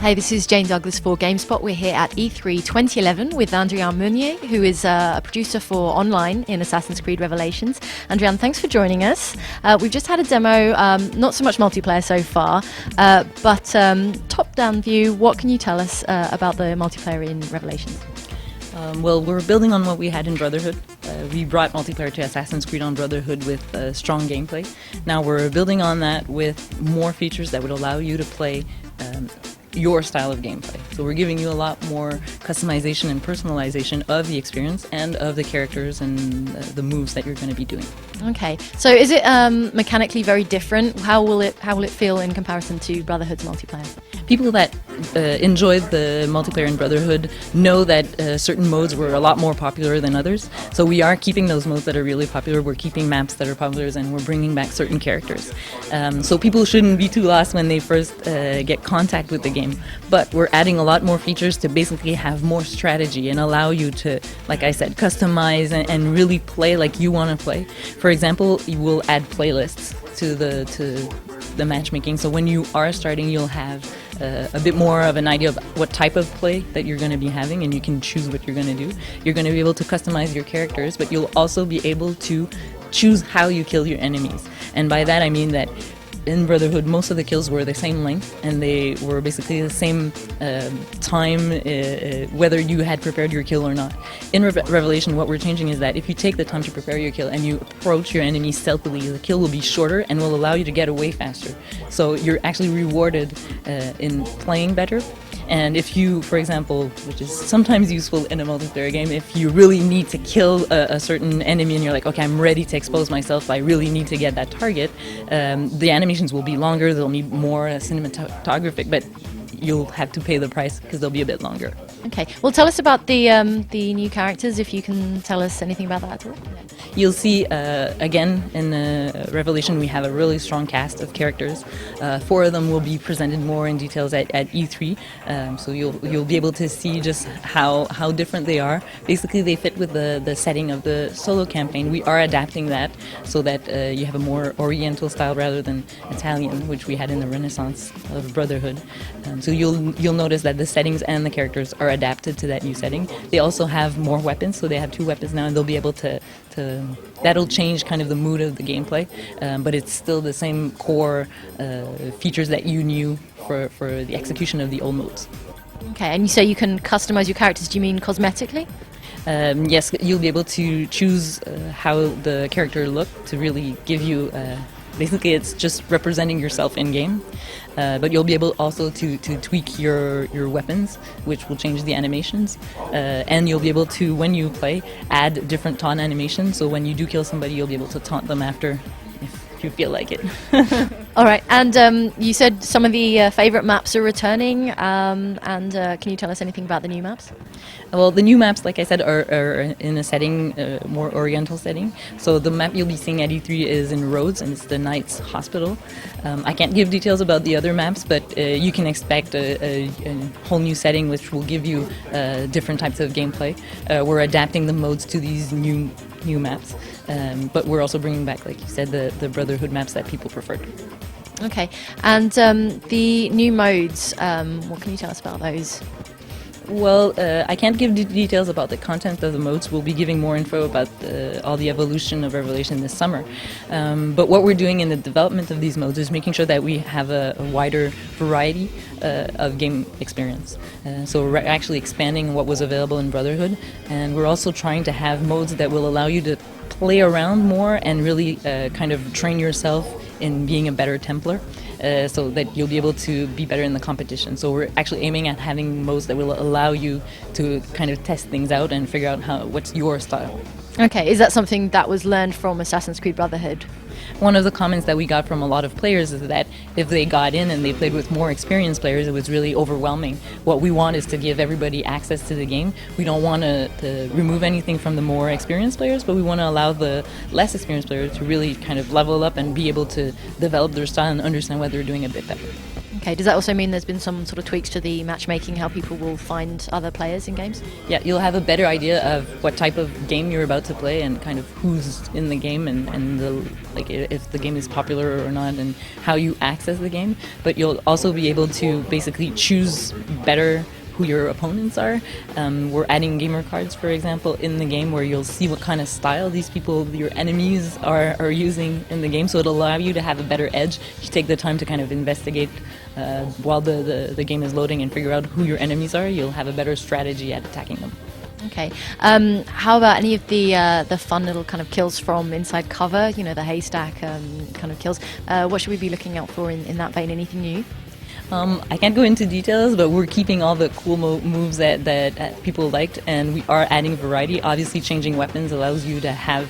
Hey, this is Jane Douglas for GameSpot. We're here at E3 2011 with Andreane Meunier, who is a producer for Online in Assassin's Creed Revelations. Andreane, thanks for joining us. We've just had a demo, not so much multiplayer so far, but top-down view, what can you tell us about the multiplayer in Revelations? Well, we're building on what we had in Brotherhood. We brought multiplayer to Assassin's Creed on Brotherhood with strong gameplay. Now we're building on that with more features that would allow you to play your style of gameplay. So we're giving you a lot more customization and personalization of the experience and of the characters and the moves that you're going to be doing. Okay, so is it mechanically very different? How will it feel in comparison to Brotherhood's multiplayer? People that enjoyed the multiplayer in Brotherhood know that certain modes were a lot more popular than others. So we are keeping those modes that are really popular. We're keeping maps that are popular, and we're bringing back certain characters. So people shouldn't be too lost when they first get contact with the game. But we're adding a lot more features to basically have more strategy and allow you to, like I said, customize and really play like you want to play. For example, you will add playlists to the matchmaking. So when you are starting, you'll have a bit more of an idea of what type of play that you're going to be having, and you can choose what you're going to do. You're going to be able to customize your characters, but you'll also be able to choose how you kill your enemies. And by that I mean that in Brotherhood, most of the kills were the same length, and they were basically the same time, whether you had prepared your kill or not. In Revelation, what we're changing is that if you take the time to prepare your kill and you approach your enemy stealthily, the kill will be shorter and will allow you to get away faster. So you're actually rewarded in playing better. And if you, for example, which is sometimes useful in a multiplayer game, if you really need to kill a certain enemy and you're like, okay, I'm ready to expose myself, I really need to get that target, the animations will be longer, they'll need more cinematographic, but you'll have to pay the price because they'll be a bit longer. Okay, well, tell us about the new characters, if you can tell us anything about that at all. You'll see, again, in Revelation, we have a really strong cast of characters. 4 of them will be presented more in details at E3, so you'll be able to see just how different they are. Basically, they fit with the setting of the solo campaign. We are adapting that so that you have a more Oriental style rather than Italian, which we had in the Renaissance of Brotherhood. So you'll notice that the settings and the characters are adapted to that new setting. They also have more weapons, so they have 2 weapons now, and they'll be able to that'll change kind of the mood of the gameplay, but it's still the same core features that you knew for the execution of the old modes. Okay, and you say you can customize your characters. Do you mean cosmetically? Yes, you'll be able to choose how the character looked to really give you basically it's just representing yourself in game, but you'll be able also to tweak your weapons, which will change the animations, and you'll be able to, when you play, add different taunt animations, so when you do kill somebody you'll be able to taunt them after if you feel like it. All right, and you said some of the favorite maps are returning, and can you tell us anything about the new maps? Well, the new maps, like I said, are in a setting, more Oriental setting. So the map you'll be seeing at E3 is in Rhodes, and it's the Knights Hospital. I can't give details about the other maps, but you can expect a whole new setting which will give you different types of gameplay. We're adapting the modes to these new maps, but we're also bringing back, like you said, the Brotherhood maps that people preferred. Okay, and the new modes, what can you tell us about those? Well, I can't give details about the content of the modes. We'll be giving more info about all the evolution of Revelation this summer. But what we're doing in the development of these modes is making sure that we have a wider variety of game experience. So we're actually expanding what was available in Brotherhood, and we're also trying to have modes that will allow you to play around more and really kind of train yourself in being a better Templar. So that you'll be able to be better in the competition. So we're actually aiming at having modes that will allow you to kind of test things out and figure out what's your style. Okay, is that something that was learned from Assassin's Creed Brotherhood? One of the comments that we got from a lot of players is that if they got in and they played with more experienced players, it was really overwhelming. What we want is to give everybody access to the game. We don't want to remove anything from the more experienced players, but we want to allow the less experienced players to really kind of level up and be able to develop their style and understand what they're doing a bit better. Okay, does that also mean there's been some sort of tweaks to the matchmaking, how people will find other players in games? Yeah, you'll have a better idea of what type of game you're about to play and kind of who's in the game and if the game is popular or not and how you access the game. But you'll also be able to basically choose better who your opponents are. We're adding gamer cards, for example, in the game where you'll see what kind of style these people, your enemies, are using in the game. So it'll allow you to have a better edge if you take the time to kind of investigate while the game is loading and figure out who your enemies are. You'll have a better strategy at attacking them. Okay. How about any of the fun little kind of kills from inside cover? You know, the haystack kind of kills. What should we be looking out for in that vein? Anything new? I can't go into details, but we're keeping all the cool moves that people liked, and we are adding variety. Obviously, changing weapons allows you to have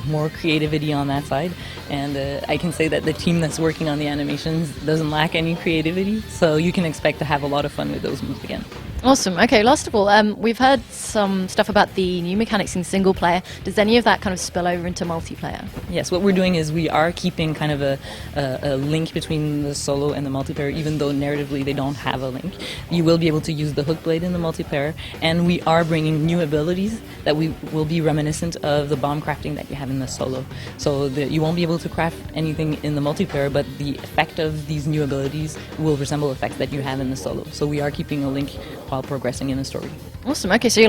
more creativity on that side, and I can say that the team that's working on the animations doesn't lack any creativity, so you can expect to have a lot of fun with those moves again. Awesome. Okay, last of all, we've heard some stuff about the new mechanics in single player. Does any of that kind of spill over into multiplayer? Yes, what we're doing is we are keeping kind of a link between the solo and the multiplayer, even though narratively they don't have a link. You will be able to use the hook blade in the multiplayer, and we are bringing new abilities that will be reminiscent of the bomb crafting that you have in the solo. So you won't be able to craft anything in the multiplayer, but the effect of these new abilities will resemble effects that you have in the solo. So we are keeping a link while progressing in the story. Awesome. Okay, so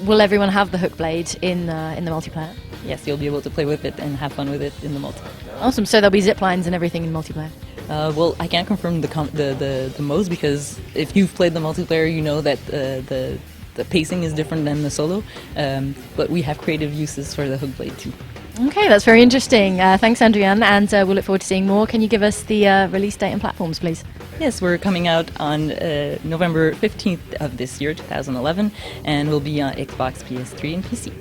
will everyone have the hook blade in the multiplayer? Yes, you'll be able to play with it and have fun with it in the multiplayer. Awesome. So there'll be zip lines and everything in multiplayer. Well, I can't confirm the modes because if you've played the multiplayer, you know that the pacing is different than the solo. But we have creative uses for the hook blade too. Okay, that's very interesting. Thanks, Andreane, and we'll look forward to seeing more. Can you give us the release date and platforms, please? Yes, we're coming out on November 15th of this year, 2011, and we'll be on Xbox, PS3, and PC.